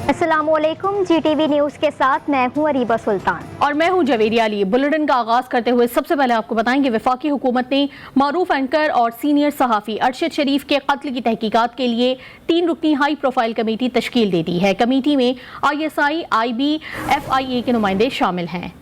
अस्सलामुअलैकुम, GTV news के साथ मैं हूं अरीबा सुल्तान और मैं हूं जवेरिया अली। बुलेटिन का आगाज करते हुए सबसे पहले आपको बताएंगे वफाकी हुकूमत ने मारूफ एंकर और सीनियर सहाफ़ी अरशद शरीफ के कत्ल की तहकीकात के लिए 3 रुकनी हाई प्रोफाइल कमेटी तश्कील दे दी है। कमेटी में ISI, IB, FIA के नुमाइंदे शामिल हैं।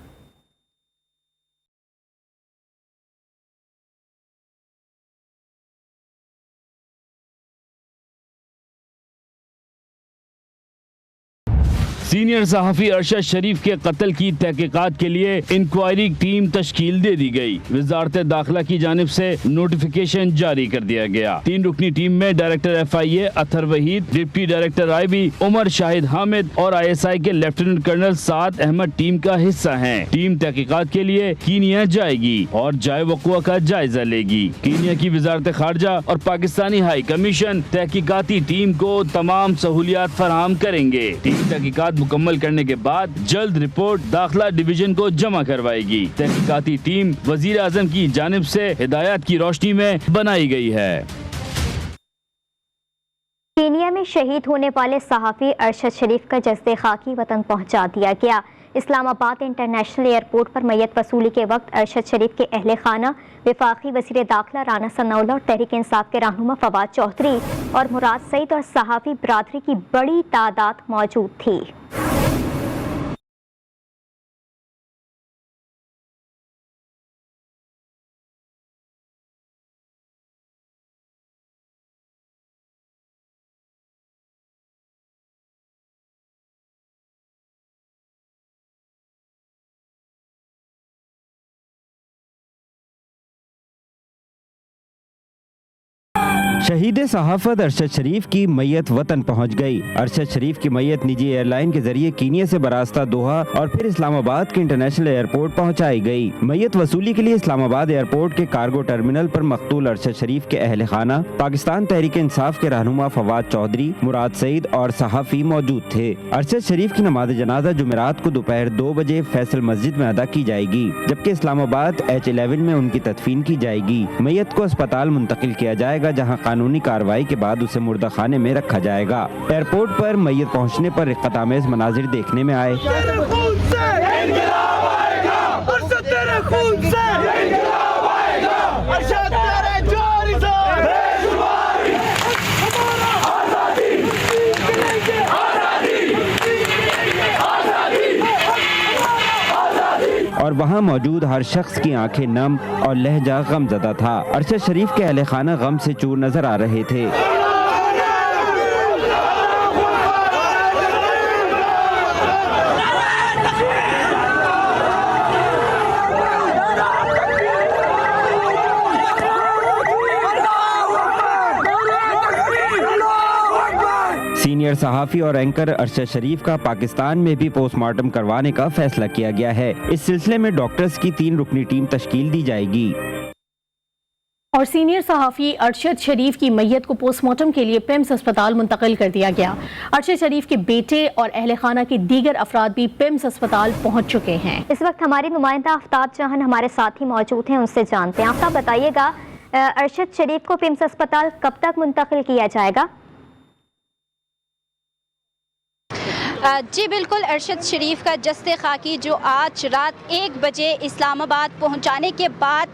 सीनियर सहाफ़ी अरशद शरीफ के कत्ल की तहकीकात के लिए इंक्वायरी टीम तश्कील दे दी गई। वजारत दाखिला की जानिब से नोटिफिकेशन जारी कर दिया गया। 3 रुकनी टीम में director FIA Athar Waheed, deputy director IB Umar Shahid Hamid और ISI के lieutenant colonel Saad Ahmed team का हिस्सा हैं। टीम तहकीकात के लिए कीनिया जाएगी और जाए वक़ुआ का जायजा लेगी। कीनिया की वजारत खारजा और पाकिस्तानी हाई कमीशन तहकीकाती टीम को तमाम सहूलियात फराहम करेंगे। टीम तहकीकात मुकम्मल करने के बाद जल्द रिपोर्ट दाखिला डिवीजन को जमा करवाएगी। तहकीकाती टीम वजीर आजम की जानिब से हिदायत की रोशनी में बनाई गई है। कीनिया में शहीद होने वाले सहाफ़ी अरशद शरीफ का जस्दे खाकी वतन पहुंचा दिया गया। इस्लामाबाद इंटरनेशनल एयरपोर्ट पर मैयत वसूली के वक्त अरशद शरीफ के अहले खाना, वफाकी वज़ीर दाखिला राना सनाउल्लाह और तहरीक इंसाफ के रहनुमा फवाद चौधरी और मुराद सईद और सहाफ़ी बरादरी की बड़ी तादाद मौजूद थी। शहीद सहाफ़त अरशद शरीफ की मैयत वतन पहुंच गई। अरशद शरीफ की मैयत निजी एयरलाइन के जरिए कीनिया से बरास्ता दोहा और फिर इस्लामाबाद के इंटरनेशनल एयरपोर्ट पहुंचाई गई। मैयत वसूली के लिए इस्लामाबाद एयरपोर्ट के कार्गो टर्मिनल पर मकतूल अरशद शरीफ के अहले खाना, पाकिस्तान तहरीक इंसाफ के रहनुमा फवाद चौधरी, मुराद सईद और सहाफ़ी मौजूद थे। अरशद शरीफ की नमाज जनाजा जुमेरात को दोपहर 2 बजे फैसल मस्जिद में अदा की जाएगी, जबकि इस्लामाबाद H11 में उनकी तदफीन की जाएगी। मैयत को अस्पताल मुंतकिल किया जाएगा, जहाँ कानूनी कार्रवाई के बाद उसे मुर्दा खाने में रखा जाएगा। एयरपोर्ट पर मैयत पहुंचने पर रिक्कत-आमेज़ मनाजिर देखने में आए। और वहाँ मौजूद हर शख्स की आंखें नम और लहजा गमज़दा था। अरशद शरीफ के अहले खाना गम से चूर नजर आ रहे थे। सीनियर सहाफ़ी और एंकर अरशद शरीफ का पाकिस्तान में भी पोस्टमार्टम करवाने का फैसला किया गया है। इस सिलसिले में डॉक्टर्स की 3 रुकनी टीम तश्कील दी जाएगी। और सीनियर सहाफ़ी अरशद शरीफ की मैयत को पोस्टमार्टम के लिए पिम्स अस्पताल मुंतकिल कर दिया गया। अरशद शरीफ के बेटे और अहले खाना के दीगर अफराद भी पिम्स अस्पताल पहुंच चुके हैं। इस वक्त हमारी नुमाइंदा आफ्ताब जहान हमारे साथ ही मौजूद हैं, उनसे जानते हैं। आफ्ताब, बताइएगा अरशद शरीफ को पिम्स अस्पताल कब तक मुंतकिल किया जाएगा? जी बिल्कुल, अरशद शरीफ का जस्ते खाकी जो आज रात 1 बजे इस्लामाबाद पहुंचाने के बाद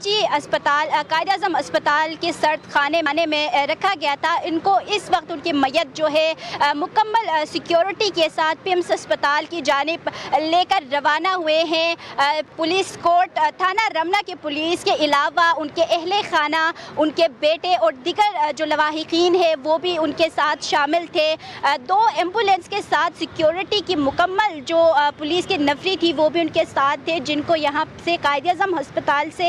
जी अस्पताल कायद-ए-आज़म अस्पताल के सर्द खाने में रखा गया था। इनको इस वक्त उनकी मैयत जो है मुकम्मल सिक्योरिटी के साथ पिम्स अस्पताल की जानिब लेकर रवाना हुए हैं। पुलिस कोर्ट थाना रमना के पुलिस के अलावा उनके अहले खाना, उनके बेटे और दीगर जो लवाहिकीन है वो भी उनके साथ शामिल थे। 2 एम्बुलेंस के साथ सिक्योरिटी की मुकम्मल जो पुलिस की नफरी थी वो भी उनके साथ थे, जिनको यहाँ से कायद-ए-आज़म अस्पताल से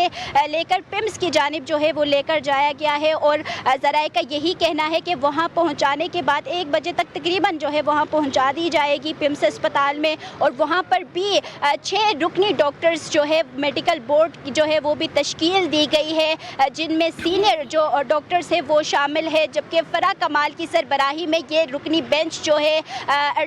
लेकर पिम्स की जानिब जो है वो लेकर जाया गया है। और ज़राए का यही कहना है कि वहाँ पहुँचाने के बाद 1 बजे तक तकरीबन जो है वहाँ पहुँचा दी जाएगी पिम्स अस्पताल में। और वहाँ पर भी 6 रुकनी डॉक्टर्स जो है मेडिकल बोर्ड की जो है वो भी तश्कील दी गई है, जिनमें सीनियर जो डॉक्टर्स है वो शामिल है, जबकि फ़रा कमाल की सरबराही में ये रुकनी बेंच जो है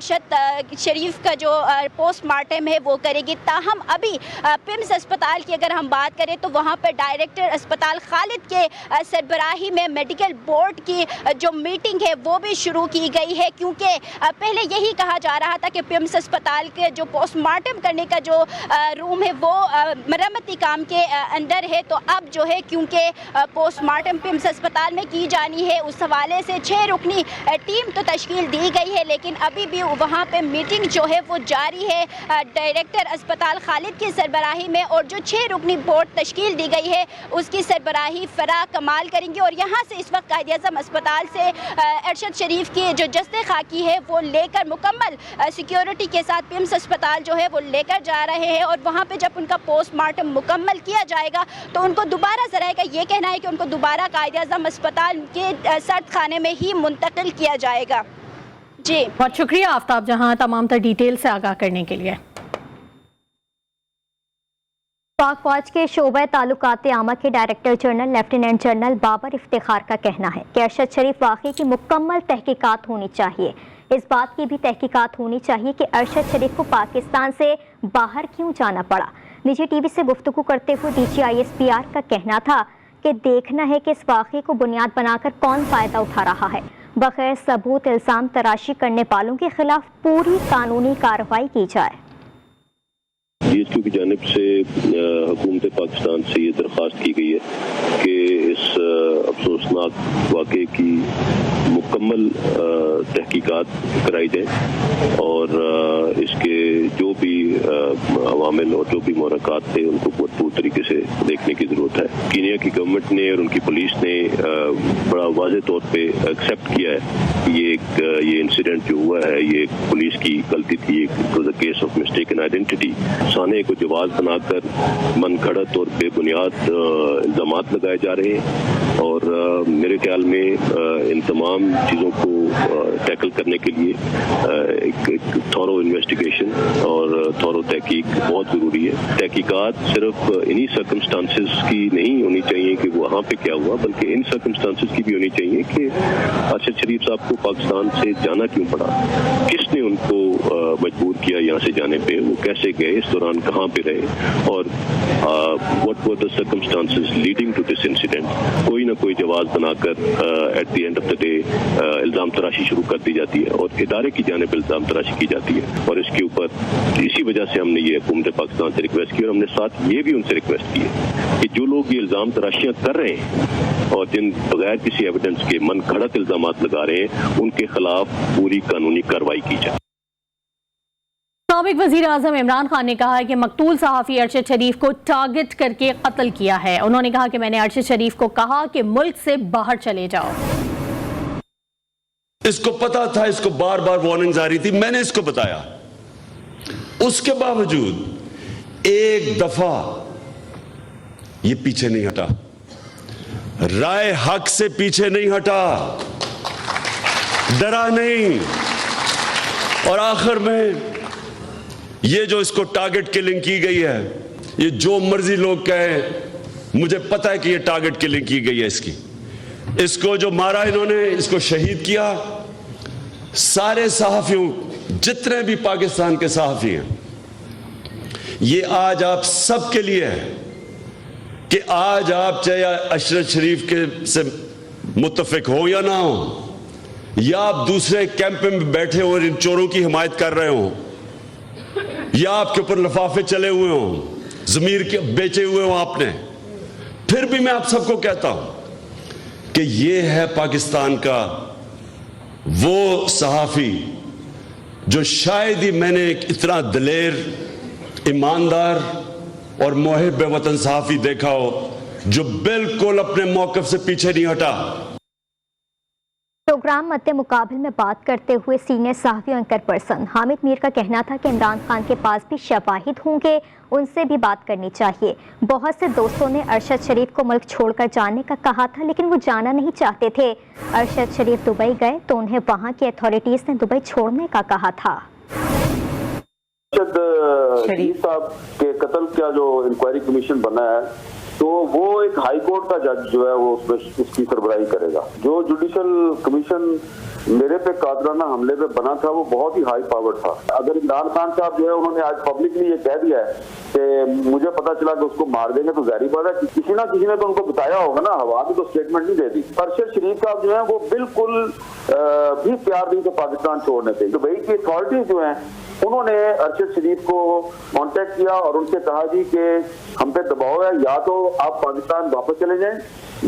अरशद शरीफ का जो पोस्टमार्टम है वो करेगी। ताहम अभी पिम्स अस्पताल की अगर हम बात करें तो वहाँ पर डायरेक्टर अस्पताल खालिद के सरबराही में मेडिकल बोर्ड की जो मीटिंग है वो भी शुरू की गई है, क्योंकि पहले यही कहा जा रहा था कि पिम्स अस्पताल के जो पोस्टमार्टम करने का जो रूम है वो मरम्मती काम के अंदर है। तो अब जो है क्योंकि पोस्टमार्टम पिम्स अस्पताल में की जानी है, उस हवाले से 6 रुकनी टीम तो तश्कील दी गई है, लेकिन अभी भी वहाँ पे मीटिंग जो है वो जारी है डायरेक्टर अस्पताल खालिद की सरबराही में। और जो 6 रुकनी बोर्ड तश्कील दी गई है उसकी सरबराही फराह कमाल करेंगे। और यहाँ से इस वक्त कायद-ए-आज़म अस्पताल से अरशद शरीफ की जो जस्ते खाकी है वो लेकर मुकम्मल सिक्योरिटी के साथ पिम्स अस्पताल जो है वो लेकर जा रहे हैं। और वहाँ पे जब उनका पोस्टमार्टम मुकम्मल किया जाएगा तो उनको दोबारा ज़राए का ये कहना है कि उनको दोबारा कायद-ए-आज़म अस्पताल के सर्द खाने में ही मुंतकिल किया जाएगा। जी बहुत शुक्रिया आफ्ताब जहां तमाम तर डिटेल से आगाह करने के लिए। पाक फौज के शोबे ताल्लुकात आमा के director general lieutenant general Babar Iftikhar का कहना है कि अरशद शरीफ वाक़े की मुकम्मल तहकीकात होनी चाहिए। इस बात की भी तहकीकात होनी चाहिए कि अरशद शरीफ को पाकिस्तान से बाहर क्यों जाना पड़ा। निजी टीवी से गुफ्तगू करते हुए DGISPR का कहना था कि देखना है कि इस वाक़े को बुनियाद बनाकर कौन फ़ायदा उठा रहा है। बगैर सबूत इल्ज़ाम तराशी करने वालों के खिलाफ पूरी कानूनी कार्रवाई की जाए। DSQ की जानिब से हुकूमत पाकिस्तान से ये दरख्वास्त की गई है कि इस अफसोसनाक वाक़े की मुकम्मल तहकीकात कराई जाए और इसके जो भी अवामिल और जो भी मुहर्रिकात थे उनको भरपूर तरीके से देखने की ज़रूरत है। कीनिया की गवर्नमेंट ने और उनकी पुलिस ने बड़ा वाज़े तौर पे एक्सेप्ट किया है कि ये इंसिडेंट जो हुआ है ये पुलिस की गलती थी, it was a case of mistaken identity. साने को जवाब बनाकर मनगढ़ंत और बेबुनियाद इल्ज़ामात लगाए जा रहे हैं और मेरे ख्याल में इन तमाम चीज़ों को टैकल करने के लिए एक थॉरो इन्वेस्टिगेशन और थॉरो तहकीक बहुत ज़रूरी है। तहकीकात सिर्फ इन्हीं सर्कमस्टांसेस की नहीं होनी चाहिए कि वहाँ पे क्या हुआ, बल्कि इन सर्कमस्टांसेस की भी होनी चाहिए कि अरशद शरीफ साहब को पाकिस्तान से जाना क्यों पड़ा, किसने उनको मजबूर किया यहाँ से जाने पे, वो कैसे गए, इस दौरान कहाँ पे रहे और what were the circumstances leading to this incident. कोई ना कोई जवाब बनाकर at the end of the day इल्ज़ाम तराशी शुरू कर दी जाती है और इदारे की जानिब इल्ज़ाम तराशी की जाती है और इसके ऊपर इसी वजह से हमने ये हुकूमत पाकिस्तान से रिक्वेस्ट की और हमने साथ ये भी उनसे रिक्वेस्ट की है कि जो लोग ये इल्ज़ाम तराशियाँ कर रहे हैं और जिन बगैर किसी एविडेंस के मनगढ़ंत इल्ज़ामात लगा रहे हैं उनके खिलाफ पूरी कानूनी कार्रवाई की जाए। साबिक वज़ीर आज़म इमरान खान ने कहा है कि मकतूल सहाफ़ी अरशद शरीफ को टारगेट करके कत्ल किया है। उन्होंने कहा कि मैंने अरशद शरीफ को कहा कि मुल्क से बाहर चले जाओ। इसको पता था, इसको बार बार वार्निंग्स आ रही थी, मैंने इसको बताया, उसके बावजूद एक दफा ये पीछे नहीं हटा, राय हक से पीछे नहीं हटा, डरा नहीं। और आखिर में ये जो इसको टारगेट किलिंग की गई है, ये जो मर्जी लोग कहें, मुझे पता है कि ये टारगेट किलिंग की गई है इसको जो मारा इन्होंने, इसको शहीद किया। सारे सहाफियों, जितने भी पाकिस्तान के सहाफी हैं, ये आज आप सबके लिए है कि आज आप चाहे अरशद शरीफ के से मुत्तफिक हो या ना हो, या आप दूसरे कैंप में बैठे हो और इन चोरों की हिमायत कर रहे हो, या आपके ऊपर लिफाफे चले हुए हो, ज़मीर के बेचे हुए हो आपने, फिर भी मैं आप सबको कहता हूं कि ये है पाकिस्तान का वो सहाफी जो शायद ही मैंने इतना दिलेर, ईमानदार और मुहिब वतन सहाफी देखा हो जो बिल्कुल अपने मौक़िफ़ से पीछे नहीं हटा। प्रोग्राम मद्दे मुकाबले में बात करते हुए सीनियर सहाफ़ी एंकर पर्सन हामिद मीर का कहना था कि इमरान खान के पास भी शवाहिद होंगे, उनसे भी बात करनी चाहिए। बहुत से दोस्तों ने अरशद शरीफ को मुल्क छोड़कर जाने का कहा था, लेकिन वो जाना नहीं चाहते थे। अरशद शरीफ दुबई गए तो उन्हें वहाँ की अथॉरिटीज़ ने दुबई छोड़ने का कहा था। अरशद शरीफ साहब के कत्ल का जो इंक्वायरी कमीशन बना है तो वो एक हाई कोर्ट का जज जो है वो उसकी सरबराही करेगा। जो जुडिशल कमीशन मेरे पे कादराना हमले पे बना था वो बहुत ही हाई पावर था। अगर इमरान खान साहब जो है उन्होंने आज पब्लिकली ये कह दिया है कि मुझे पता चला कि उसको मार देंगे, तो जाहिर बात है कि किसी ना किसी ने तो उनको बताया होगा ना, हवा में तो स्टेटमेंट नहीं दे दी। अरशद शरीफ साहब जो है वो बिल्कुल भी तैयार नहीं थे पाकिस्तान छोड़ने पे। दुबई की अथॉरिटीज जो है उन्होंने अरशद शरीफ को कांटेक्ट किया और उनसे कहा जी कि हम पे दबाव है, या तो आप पाकिस्तान वापस चले जाएं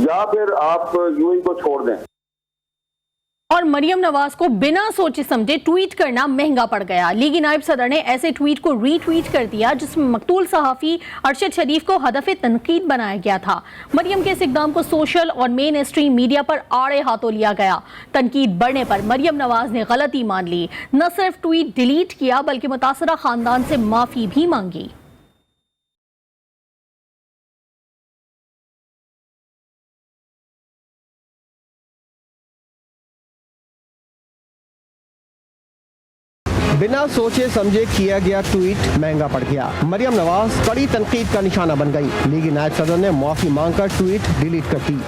या फिर आप यूएई को छोड़ दें। और मरियम नवाज को बिना सोचे समझे ट्वीट करना महंगा पड़ गया। लीगी नायब सदर ने ऐसे ट्वीट को रीट्वीट कर दिया जिसमें मकतूल सहाफी अरशद शरीफ को हदफ तनकीद बनाया गया था। मरियम के इस इक़दाम को सोशल और मेन स्ट्रीम मीडिया पर आड़े हाथों लिया गया। तनकीद बढ़ने पर मरियम नवाज ने गलती मान ली, न सिर्फ ट्वीट डिलीट किया बल्कि मुतासरा खानदान से माफी भी मांगी। बिना सोचे समझे किया गया ट्वीट महंगा पड़ गया। मरियम नवाज कड़ी तनकीद का निशाना बन गई। लीगी नायब सदर ने माफी मांगकर ट्वीट डिलीट कर दी।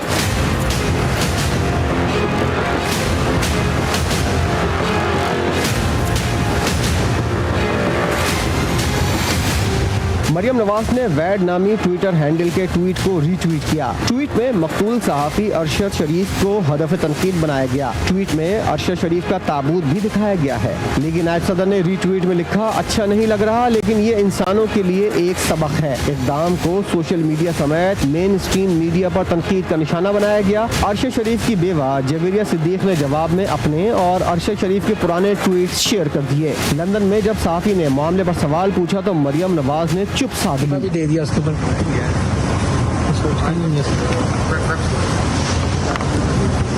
मरियम नवाज ने वैड नामी ट्विटर हैंडल के ट्वीट को रीट्वीट किया। ट्वीट में मकतूल सहाफी अरशद शरीफ को हदफ तनकीद बनाया गया। ट्वीट में अरशद शरीफ का ताबूत भी दिखाया गया है। लेकिन नायब सदर ने रीट्वीट में लिखा, अच्छा नहीं लग रहा लेकिन ये इंसानों के लिए एक सबक है। इक़दाम को सोशल मीडिया समेत मेन स्ट्रीम मीडिया पर तनकीद का निशाना बनाया गया। अरशद शरीफ की बेवा जवेरिया सिद्दीक ने जवाब में अपने और अरशद शरीफ के पुराने ट्वीट शेयर कर दिए। लंदन में जब सहाफी ने मामले पर सवाल पूछा तो मरियम नवाज ने चुप साध ली। दे दिया उसको।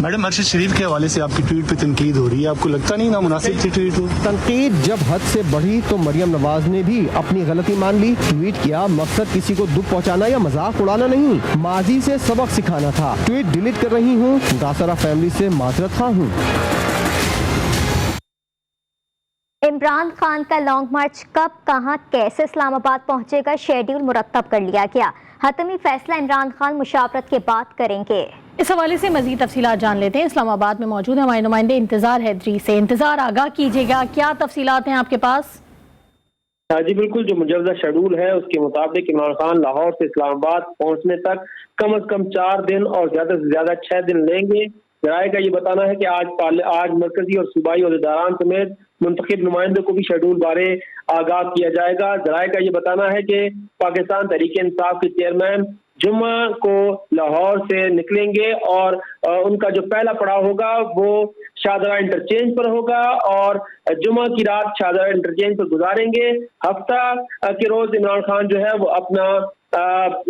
मैडम, अरशद शरीफ के हवाले से आपकी ट्वीट पे तनकीद हो रही है, आपको लगता नहीं नामुनासिब थी ट्वीट हो? तनकीद जब हद से बढ़ी तो मरियम नवाज ने भी अपनी गलती मान ली। ट्वीट किया, मकसद किसी को दुख पहुंचाना या मजाक उड़ाना नहीं, माजी से सबक सिखाना था। ट्वीट डिलीट कर रही हूँ, दासरा फैमिली से माजरत खा हूँ। इमरान खान का लॉन्ग मार्च कब, कहां, कैसे इस्लामाबाद पहुंचेगा, शेड्यूल मुरतब कर लिया गया। हतमी फैसला इमरान खान मुशावरत के बाद करेंगे। इस हवाले से मजीद तफसीलात जान लेते हैं। इस्लामाबाद में मौजूद है हमारे नुमाइंदे इंतजार हैदरी से। इंतजार, आगाह कीजिएगा, क्या तफसीलात हैं आपके पास? जी बिल्कुल, जो मुजव्वज़ा शेड्यूल है उसके मुताबिक इमरान खान लाहौर से इस्लामाबाद पहुंचने तक कम से कम 4 दिन और ज्यादा से ज्यादा 6 दिन लेंगे। राय का ये बताना है कि आज मरकजी और सूबाई अहदेदारान समेत मुंतखब नुमाइंदों को भी शेड्यूल बारे आगाह किया जाएगा। जराये का ये बताना है कि पाकिस्तान तहरीक-ए-इंसाफ के चेयरमैन जुम्मा को लाहौर से निकलेंगे और उनका जो पहला पड़ाव होगा वो शाहदरा इंटरचेंज पर होगा और जुम्मा की रात शाहदरा इंटरचेंज पर गुजारेंगे। हफ्ता के रोज इमरान खान जो है वो अपना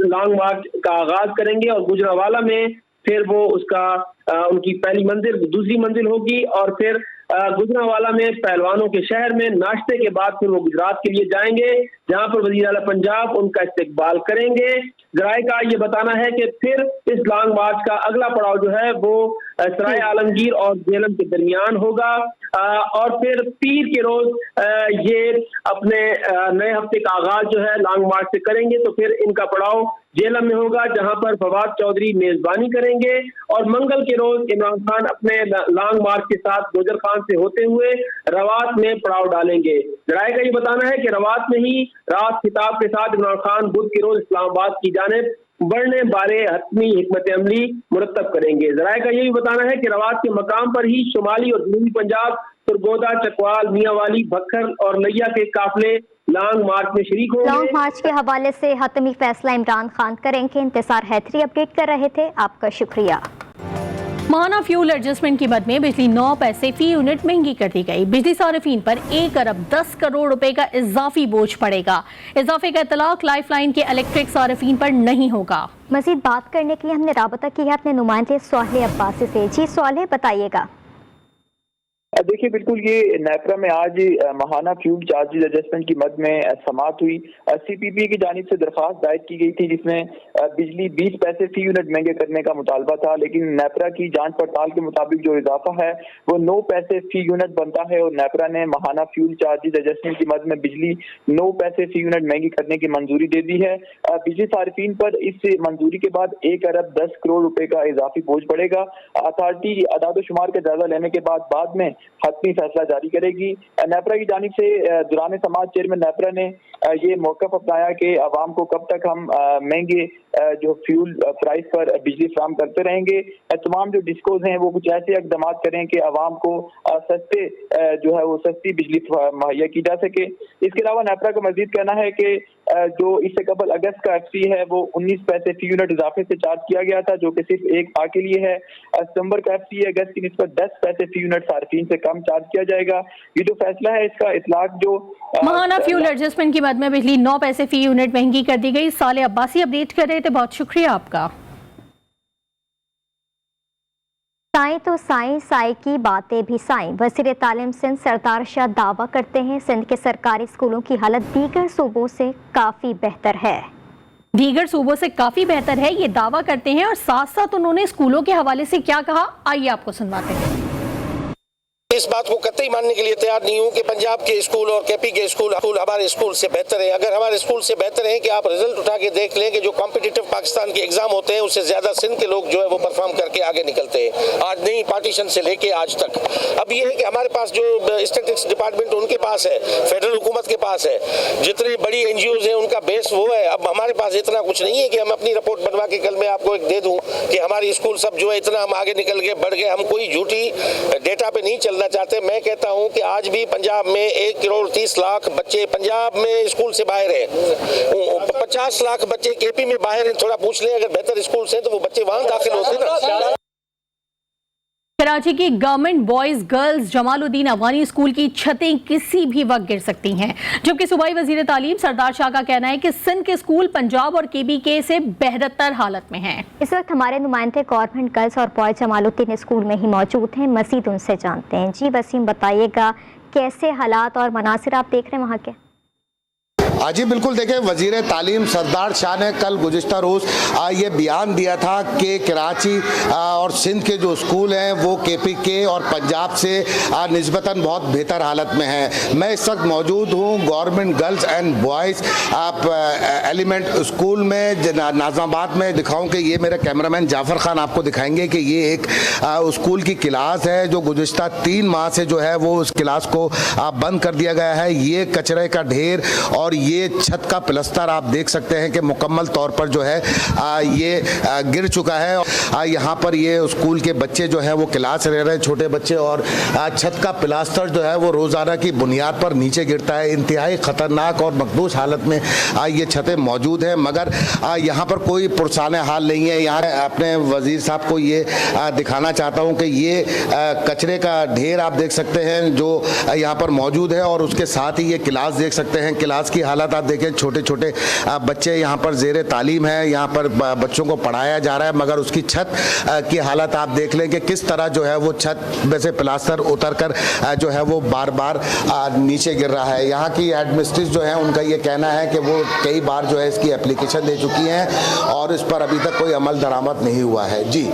लॉन्ग मार्च का आगाज करेंगे और गुजरावाला में फिर वो उसका उनकी पहली मंजिल दूसरी मंजिल होगी और फिर गुजरावाला में पहलवानों के शहर में नाश्ते के बाद फिर वो गुजरात के लिए जाएंगे, जहां पर वज़ीर आला पंजाब उनका इस्तकबाल करेंगे। जराये का ये बताना है कि फिर इस लॉन्ग मार्च का अगला पड़ाव जो है वो सराय आलमगीर और जेलम के दरमियान होगा और फिर पीर के रोज ये अपने नए हफ्ते का आगाज जो है लॉन्ग मार्च से करेंगे। तो फिर इनका पड़ाव जेलम में होगा जहां पर फवाद चौधरी मेजबानी करेंगे और मंगल के रोज इमरान खान अपने लॉन्ग मार्च के साथ गुजर खान से होते हुए रवात में पड़ाव डालेंगे। जराये का ये बताना है कि रवात में ही रात खिताब के साथ इमरान खान बुध के रोज इस्लामाबाद की जानिब बढ़ने बारे हतमी हिकमत अमली मुरतब करेंगे। जराये का ये भी बताना है कि रवात के मकाम पर ही शुमाली और जनूबी पंजाब, तुरगोदा, चकवाल, मियांवाली, भक्खर और लैया के काफिले लॉन्ग मार्च में शरीक होंगे। लॉन्ग मार्च के हवाले से हतमी फैसला इमरान खान करेंगे। इंतजार हैदरी अपडेट कर रहे थे, आपका शुक्रिया। माहाना फ्यूल एडजस्टमेंट की मद में बिजली 9 पैसे फी यूनिट महंगी कर दी गई। बिजली सारिफीन पर 1 अरब 10 करोड़ रुपए का इजाफी बोझ पड़ेगा। इजाफे का इतलाक लाइफलाइन के इलेक्ट्रिक सारिफीन पर नहीं होगा। मजीद बात करने के लिए हमने राबता किया अपने नुमाइंदे स्वाले अब्बासी से। जी स्वाले, बताइएगा। देखिए बिल्कुल ये नेपरा में आज माहाना फ्यूल चार्जेज एडजस्टमेंट की मद में समाअत हुई। CPP की जानिब से दरख्वास्त दायर की गई थी जिसमें बिजली 20 पैसे फी यूनिट महंगे करने का मुतालबा था, लेकिन नेपरा की जांच पड़ताल के मुताबिक जो इजाफा है वो 9 पैसे फी यूनिट बनता है और नेपरा ने माहाना फ्यूल चार्जेज एडजस्टमेंट की मद में बिजली 9 पैसे फी यूनिट महंगी करने की मंजूरी दे दी है। बिजली सार्फिन पर इस मंजूरी के बाद 1 अरब 10 करोड़ रुपए का इजाफी बोझ पड़ेगा। अथॉरिटी अदाद-ओ-शुमार का जायजा लेने के बाद में हतमी फैसला जारी करेगी। नेपरा की जानिब से दौरान समाज चेयरमैन नेपरा ने ये मौक़िफ़ अपनाया कि आवाम को कब तक हम महंगे जो फ्यूल प्राइस पर बिजली फराहम करते रहेंगे। तमाम जो डिस्कोज हैं वो कुछ ऐसे इक़दाम करें कि आवाम को सस्ते जो है वो सस्ती बिजली मुहैया की जा सके। इसके अलावा नेपरा का मजीद कहना है कि जो इससे कबल अगस्त का FC है वो 19 पैसे फी यूनिट इजाफे से चार्ज किया गया था, जो कि सिर्फ एक माह के लिए है। सितंबर का FC अगस्त की निस्बत 10 पैसे फी यूनिट सार्फिन से कम चार्ज किया जाएगा। ये जो फैसला है इसका इतलाक जो माहाना फ्यूल एडजस्टमेंट की मद में बिजली 9 पैसे फी यूनिट महंगी कर दी गई। साले अब्बासी अपडेट कर रहे थे, बहुत शुक्रिया आपका। साईं तो साईं, साईं की बातें भी साईं। वज़ीर तालीम सिंध सरदार शाह दावा करते हैं सिंध के सरकारी स्कूलों की हालत दीगर सूबों से काफ़ी बेहतर है। दीगर सूबों से काफ़ी बेहतर है, ये दावा करते हैं और साथ साथ उन्होंने स्कूलों के हवाले से क्या कहा, आइए आपको सुनवाते हैं। इस बात को कतई मानने के लिए तैयार नहीं हूँ कि पंजाब के स्कूल और KP के स्कूल हमारे स्कूल से बेहतर है। अगर हमारे स्कूल से बेहतर है कि आप रिजल्ट उठा के देख लें कि जो कॉम्पिटिटिव पाकिस्तान के एग्जाम होते हैं उससे ज्यादा सिंध के लोग जो है वो परफॉर्म करके आगे निकलते हैं, आज नहीं पार्टीशन से लेके आज तक। अब ये है कि हमारे पास जो स्टैटिस्टिक्स डिपार्टमेंट उनके पास है, फेडरल हुकूमत के पास है, जितनी बड़ी NGOs हैं उनका बेस वो है। अब हमारे पास इतना कुछ नहीं है कि हम अपनी रिपोर्ट बनवा के कल मैं आपको एक दे दूं कि हमारी स्कूल सब जो है इतना हम आगे निकल के बढ़ गए। हम कोई झूठी डेटा पे नहीं चलना चाहते। मैं कहता हूं कि आज भी पंजाब में 1 करोड़ 30 लाख बच्चे पंजाब में स्कूल से बाहर हैं। 50 लाख बच्चे KP में बाहर हैं। थोड़ा पूछ लें, अगर बेहतर स्कूल से तो वो बच्चे वहां दाखिल होते ना। कराची की गवर्नमेंट बॉयज गर्ल्स जमालुद्दीन अफगानी स्कूल की छतें किसी भी वक्त गिर सकती हैं, जबकि सूबाई वजीर तालीम सरदार शाह का कहना है कि सिंध के स्कूल पंजाब और KBK से बेहतर हालत में हैं। इस वक्त हमारे नुमाइंदे गवर्नमेंट गर्ल्स और बॉयज जमालुद्दीन स्कूल में ही मौजूद हैं, मजीद उनसे जानते हैं। जी वसीम, बताइएगा कैसे हालात और मनासिर आप देख रहे हैं वहाँ के? जी बिल्कुल, देखें वज़ीर तालीम सरदार शाह ने कल गुज़िश्ता रोज़ ये बयान दिया था कि कराची और सिंध के जो स्कूल हैं वो KPK और पंजाब से निस्बतन बहुत बेहतर हालत में हैं। मैं इस वक्त मौजूद हूँ government girls and boys element school में नाज़माबाद में। दिखाऊँ कि ये मेरे कैमरामैन जाफ़र खान आपको दिखाएंगे कि ये एक स्कूल की क्लास है जो गुज़िश्ता 3 माह से जो है वो उस क्लास को बंद कर दिया गया है। ये कचरे का ढेर और ये छत का प्लास्टर आप देख सकते हैं कि मुकम्मल तौर पर जो है ये गिर चुका है। यहाँ पर ये स्कूल के बच्चे जो है वो क्लास रह रहे हैं, छोटे बच्चे, और छत का प्लास्टर जो है वो रोज़ाना की बुनियाद पर नीचे गिरता है। इंतहाई ख़तरनाक और मखदूश हालत में ये छतें मौजूद हैं, मगर यहाँ पर कोई पुरसाने हाल नहीं है। यहाँ अपने वज़ीर साहब को ये दिखाना चाहता हूँ कि ये कचरे का ढेर आप देख सकते हैं जो यहाँ पर मौजूद है, और उसके साथ ही ये क्लास देख सकते हैं। क्लास की हालत आप देखें, छोटे छोटे बच्चे यहाँ पर ज़ेरे तालीम है, यहाँ पर बच्चों को पढ़ाया जा रहा है, मगर उसकी छत की हालत आप देख लें कि किस तरह जो है वो छत में से प्लास्टर उतर कर जो है वो बार बार नीचे गिर रहा है। यहाँ की एडमिनिस्ट्रेटिव जो है उनका ये कहना है कि वो कई बार जो है इसकी एप्लीकेशन दे चुकी हैं और इस पर अभी तक कोई अमल दरामद नहीं हुआ है। जी,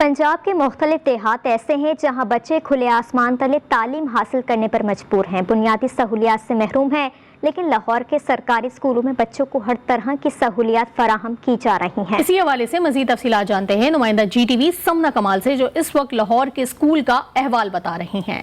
पंजाब के मुख्तलिफ देहात ऐसे हैं जहां बच्चे खुले आसमान तले तालीम हासिल करने पर मजबूर हैं, बुनियादी सहूलियात से महरूम हैं, लेकिन लाहौर के सरकारी स्कूलों में बच्चों को हर तरह की सहूलियात फराहम की जा रही हैं। इसी हवाले से मजीद तफसीलात जानते हैं नुमाइंदा GTV समना कमाल से, जो इस वक्त लाहौर के स्कूल का अहवाल बता रही हैं।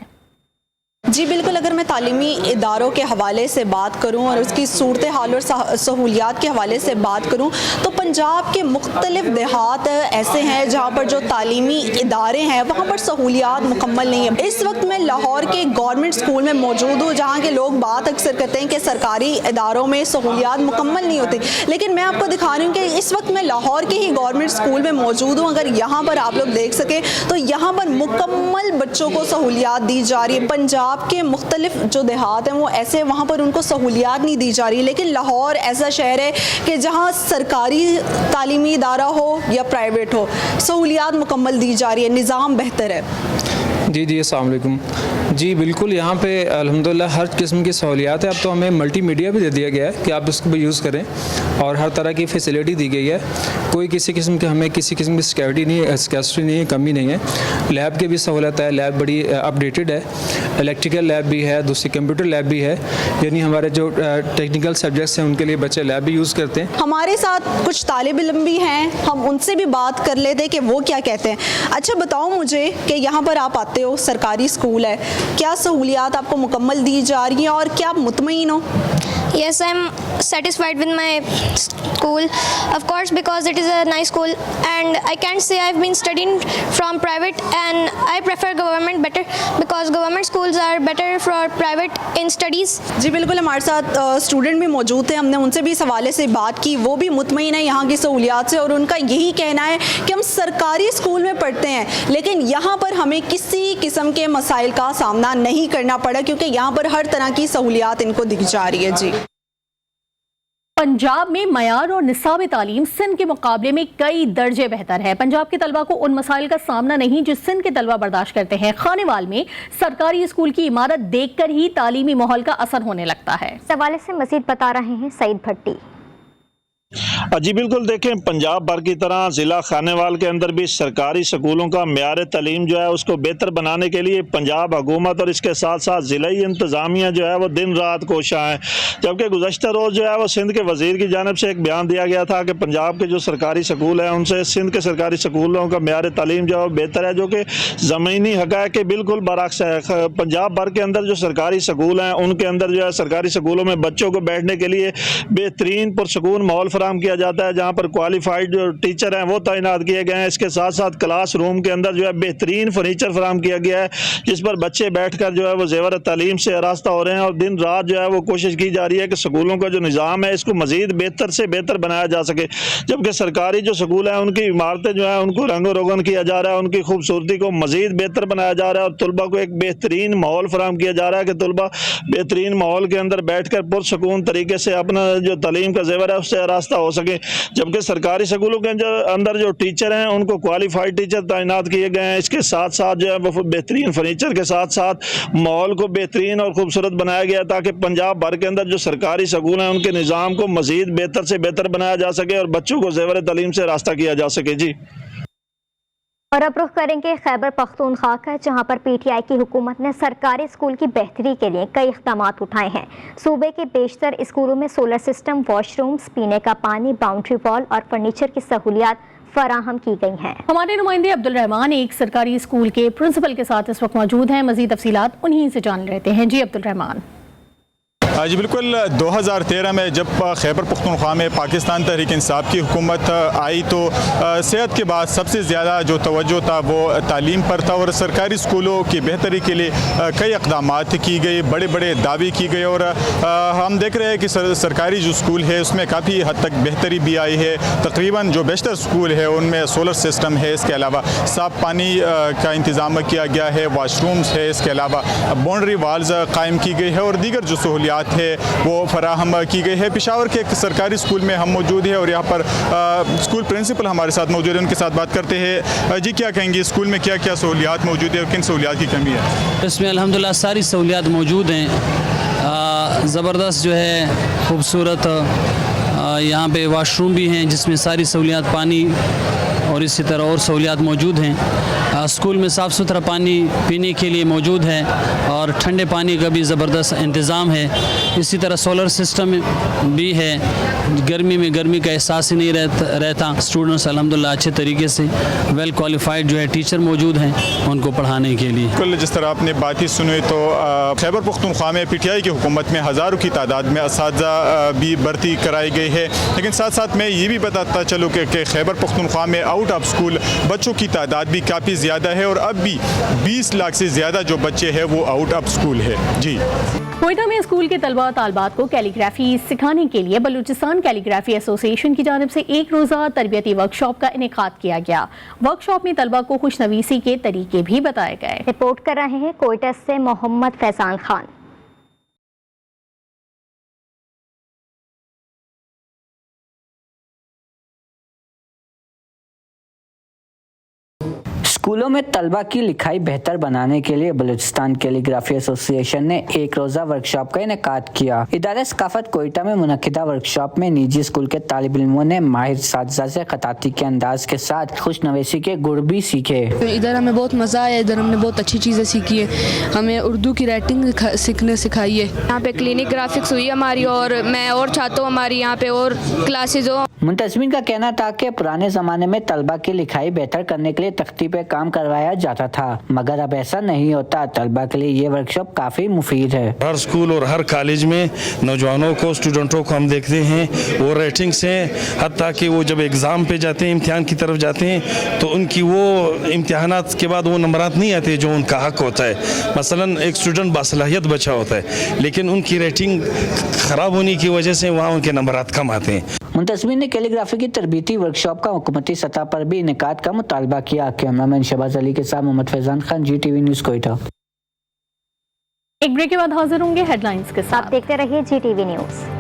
जी बिल्कुल, अगर मैं तालीमी इदारों के हवाले से बात करूं और उसकी सूरत हाल और सहूलियात के हवाले से बात करूं तो पंजाब के मुख्तलिफ देहात ऐसे हैं जहां पर जो तालीमी इदारे हैं वहां पर सहूलियात मुकम्मल नहीं है। इस वक्त मैं लाहौर के गवर्नमेंट स्कूल में मौजूद हूँ जहाँ के लोग बात अक्सर करते हैं कि सरकारी इदारों में सहूलियात मुकम्मल नहीं होती, लेकिन मैं आपको दिखा रही हूँ कि इस वक्त मैं लाहौर के ही गवर्नमेंट स्कूल में मौजूद हूँ। अगर यहाँ पर आप लोग देख सकें तो यहाँ पर मुकम्मल बच्चों को सहूलियात दी जा रही है। पंजाब के मुख्तलिफ जो देहात हैं वो ऐसे वहाँ पर उनको सहूलियात नहीं दी जा रही, लेकिन लाहौर ऐसा शहर है कि जहाँ सरकारी तालीमी इदारा हो या प्राइवेट हो सहूलियात मुकम्मल दी जा रही है, निज़ाम बेहतर है। जी अस्सलाम वालेकुम। जी बिल्कुल, यहाँ पे अल्हम्दुलिल्लाह हर किस्म की सहूलियात है। अब तो हमें मल्टीमीडिया भी दे दिया गया है कि आप इसको भी यूज़ करें और हर तरह की फैसिलिटी दी गई है। कोई किसी किस्म की हमें किसी किस्म की सिक्योरिटी नहीं है, स्कैसिटी नहीं है, कमी नहीं है। लैब की भी सहूलत है, लैब बड़ी अपडेटेड है, इलेक्ट्रिकल लैब भी है, दूसरी कंप्यूटर लैब भी है। यानी हमारे जो टेक्निकल सब्जेक्ट्स हैं उनके लिए बच्चे लैब भी यूज़ करते हैं। हमारे साथ कुछ तालिब इल्म भी हैं, हम उनसे भी बात कर लेते हैं कि वो क्या कहते हैं। अच्छा बताओ मुझे कि यहाँ पर आप आते हो, सरकारी स्कूल है, क्या सहूलियात आपको मुकम्मल दी जा रही हैं और क्या आप मुतमईन हो? Yes, I'm satisfied with my school, of course, because it is a nice school, and I can't say I've been studying from private, and I prefer government better because government schools are better for private in studies. जी बिल्कुल, हमारे साथ student भी मौजूद थे, हमने उनसे भी इस हवाले से बात की। वो भी मुतमईन है यहाँ की सहूलियात से और उनका यही कहना है कि हम सरकारी स्कूल में पढ़ते हैं, लेकिन यहाँ पर हमें किसी किस्म के मसाइल का सामना नहीं करना पड़ा क्योंकि यहाँ पर हर तरह की सहूलियात इनको दिख जा रही है। जी, पंजाब में मयार और निसाब तालीम सिंध के मुकाबले में कई दर्जे बेहतर है। पंजाब के तलबा को उन मसाइल का सामना नहीं जो सिंध के तलबा बर्दाश्त करते हैं। खानेवाल में सरकारी स्कूल की इमारत देखकर ही तालीमी माहौल का असर होने लगता है। इस हवाले से मजीद बता रहे हैं सईद भट्टी। जी बिल्कुल, देखें पंजाब भर की तरह ज़िला खानेवाल के अंदर भी सरकारी स्कूलों का म्यार तालीम जो है उसको बेहतर बनाने के लिए पंजाब हुकूमत और इसके साथ साथ ज़िलाई इंतज़ामिया जो है वो दिन रात कोशा है। जबकि गुज़श्ता रोज़ जो है वो सिंध के वज़ीर की जानिब से एक बयान दिया गया था कि पंजाब के जो सरकारी स्कूल हैं उनसे सिंध के सरकारी स्कूलों का म्यार तालीम जो है बेहतर है, जो कि ज़मीनी हक़ाइक़ के बिल्कुल बरअक्स है। पंजाब भर के अंदर जो सरकारी स्कूल हैं उनके अंदर जो है सरकारी स्कूलों में बच्चों को बैठने के लिए बेहतरीन पुरसकून माहौल फराहम किया जाता है, जहाँ पर क्वालिफाइड जो टीचर हैं वो तैनात किए गए हैं। इसके साथ साथ क्लास रूम के अंदर जो है बेहतरीन फर्नीचर फराहम किया गया है जिस पर बच्चे बैठकर जो है वो ज़ेवर तालीम से आरास्ता हो रहे हैं। और दिन रात जो है वो कोशिश की जा रही है कि स्कूलों का जो निज़ाम है इसको मज़ीद बेहतर से बेहतर बनाया जा सके। जबकि सरकारी जो स्कूल हैं उनकी इमारतें जो है उनको रंगो रोगन किया जा रहा है, उनकी खूबसूरती को मज़ीद बेहतर बनाया जा रहा है और तलबा को एक बेहतरीन माहौल फराहम किया जा रहा है कि तलबा बेहतरीन माहौल के अंदर बैठ कर पुरसकून तरीके से अपना जो तालीम का ज़ेवर है उससे आरास्ता हो सके। जबकि सरकारी स्कूलों के अंदर जो टीचर हैं उनको क्वालिफाइड टीचर तैनात किए गए हैं। इसके साथ साथ जो है वो बेहतरीन फर्नीचर के साथ साथ माहौल को बेहतरीन और खूबसूरत बनाया गया ताकि पंजाब भर के अंदर जो सरकारी स्कूल हैं उनके निज़ाम को मज़ीद बेहतर से बेहतर बनाया जा सके और बच्चों को ज़ेवर तालीम से रास्ता किया जा सके। जी, और अब रुख करेंगे खैबर पख्तूनख्वा का, जहां पर पीटीआई की हुकूमत ने सरकारी स्कूल की बेहतरी के लिए कई इक़दाम उठाए हैं। सूबे के बेशतर स्कूलों में सोलर सिस्टम, वॉशरूम्स, पीने का पानी, बाउंड्री वॉल और फर्नीचर की सहूलियात फराहम की गई हैं। हमारे नुमाइंदे अब्दुल रहमान एक सरकारी स्कूल के प्रिंसिपल के साथ इस वक्त मौजूद हैं। मजीद तफसीलात उन्हीं से जान लेते हैं। जी अब्दुल रहमान। जी बिल्कुल, 2013 में जब खैबर पख्तूनख्वा में पाकिस्तान तहरीक इंसाफ की हुकूमत आई तो सेहत के बाद सबसे ज़्यादा जो तवज्जो था वो तालीम पर था और सरकारी स्कूलों की बेहतरी के लिए कई इक़दाम की गई, बड़े बड़े दावे की गए और हम देख रहे हैं कि सरकारी जो स्कूल है उसमें काफ़ी हद तक बेहतरी भी आई है। तकरीबन जो बेशतर स्कूल है उनमें सोलर सिस्टम है, इसके अलावा साफ़ पानी का इंतज़ाम किया गया है, वाशरूम्स है, इसके अलावा बाउंड्री वाल्स कायम की गई है और दीगर जो सहूलियात है वो फराहम की गई है। पेशावर के एक सरकारी स्कूल में हम मौजूद हैं और यहाँ पर स्कूल प्रिंसिपल हमारे साथ मौजूद है, उनके साथ बात करते हैं। जी क्या कहेंगे, स्कूल में क्या क्या सहूलियात मौजूद है और किन सहूलियात की कमी है? इसमें अल्हम्दुलिल्लाह सारी सहूलियात मौजूद हैं। ज़बरदस्त जो है खूबसूरत यहाँ पे वाशरूम भी हैं जिसमें सारी सहूलियात, पानी और इसी तरह और सहूलियात मौजूद हैं। स्कूल में साफ़ सुथरा पानी पीने के लिए मौजूद है और ठंडे पानी का भी ज़बरदस्त इंतज़ाम है। इसी तरह सोलर सिस्टम भी है, गर्मी में गर्मी का एहसास ही नहीं रहता। स्टूडेंट्स अल्हम्दुलिल्लाह अच्छे तरीके से वेल क्वालिफाइड जो है टीचर मौजूद हैं उनको पढ़ाने के लिए। कुल जिस तरह आपने बात ही सुनी तो खैबर पख्तूनख्वा में पीटीआई की हुकूमत में हज़ारों की तादाद में असातिज़ा भी भर्ती कराई गई है, लेकिन साथ साथ मैं ये भी बताता चलूँ कि खैबर पख्तूनख्वा में आउट ऑफ स्कूल बच्चों की तादाद भी काफ़ी ज़्यादा है और अब भी 20 लाख से ज़्यादा जो बच्चे हैं वो आउट ऑफ स्कूल है। जी, कोयटा में स्कूल के तलबा तालबात को कैलीग्राफी सिखाने के लिए बलूचिस्तान कैलीग्राफी एसोसिएशन की जानिब से एक रोज़ा तरबियती वर्कशॉप का इनेकाद किया गया। वर्कशॉप में तलबा को खुशनवीसी के तरीके भी बताए गए। रिपोर्ट कर रहे हैं कोयटा से मोहम्मद फैजान खान। स्कूलों में तलबा की लिखाई बेहतर बनाने के लिए बलूचिस्तान कैलीग्राफी एसोसिएशन ने एक रोजा वर्कशॉप का इनेकाद किया। इदारे सकाफत कोयटा में मुनक्किदा वर्कशॉप में निजी स्कूल के तालिब इल्मों ने माहिर साजिशा से खताती के अंदाज के साथ खुशनवेशी के गुड़ भी सीखे। इधर हमें बहुत मजा आया, इधर हमने बहुत अच्छी चीजें सीखी है, हमें उर्दू की राइटिंग सीखने सिखाई है। यहाँ पे क्लिनिक ग्राफिक्स हुई हमारी और मैं और चाहता हूँ हमारी यहाँ पे और क्लासेज हो। मुंतजमीन का कहना था कि पुराने जमाने में तलबा की लिखाई बेहतर करने के लिए तख्ती पे काम करवाया जाता था, मगर अब ऐसा नहीं होता। तलबा के लिए ये वर्कशॉप काफी मुफीद है। हर स्कूल और हर कॉलेज में नौजवानों को, स्टूडेंटों को हम देखते हैं वो रेटिंग से, हत्ता कि वो जब एग्जाम पे जाते हैं, इम्तिहान की तरफ जाते हैं तो उनकी वो इम्तिहानात के बाद वो नंबरात नहीं आते जो उनका हक होता है। मसलन एक स्टूडेंट बासलाहियत बच्चा होता है लेकिन उनकी रेटिंग खराब होने की वजह से वहाँ उनके नंबरात कम आते हैं। मुंतजमीन ने कैलीग्राफी की तरबीती वर्कशॉप का हुकूमती सतह पर भी इनेकाद का मुतालबा किया। कैमरामैन शहबाज अली के साथ मोहम्मद फैजान खान, GTV न्यूज़ कोयटा। एक ब्रेक के बाद हाजिर होंगे हेडलाइंस के साथ। आप देखते रहिए GTV न्यूज़।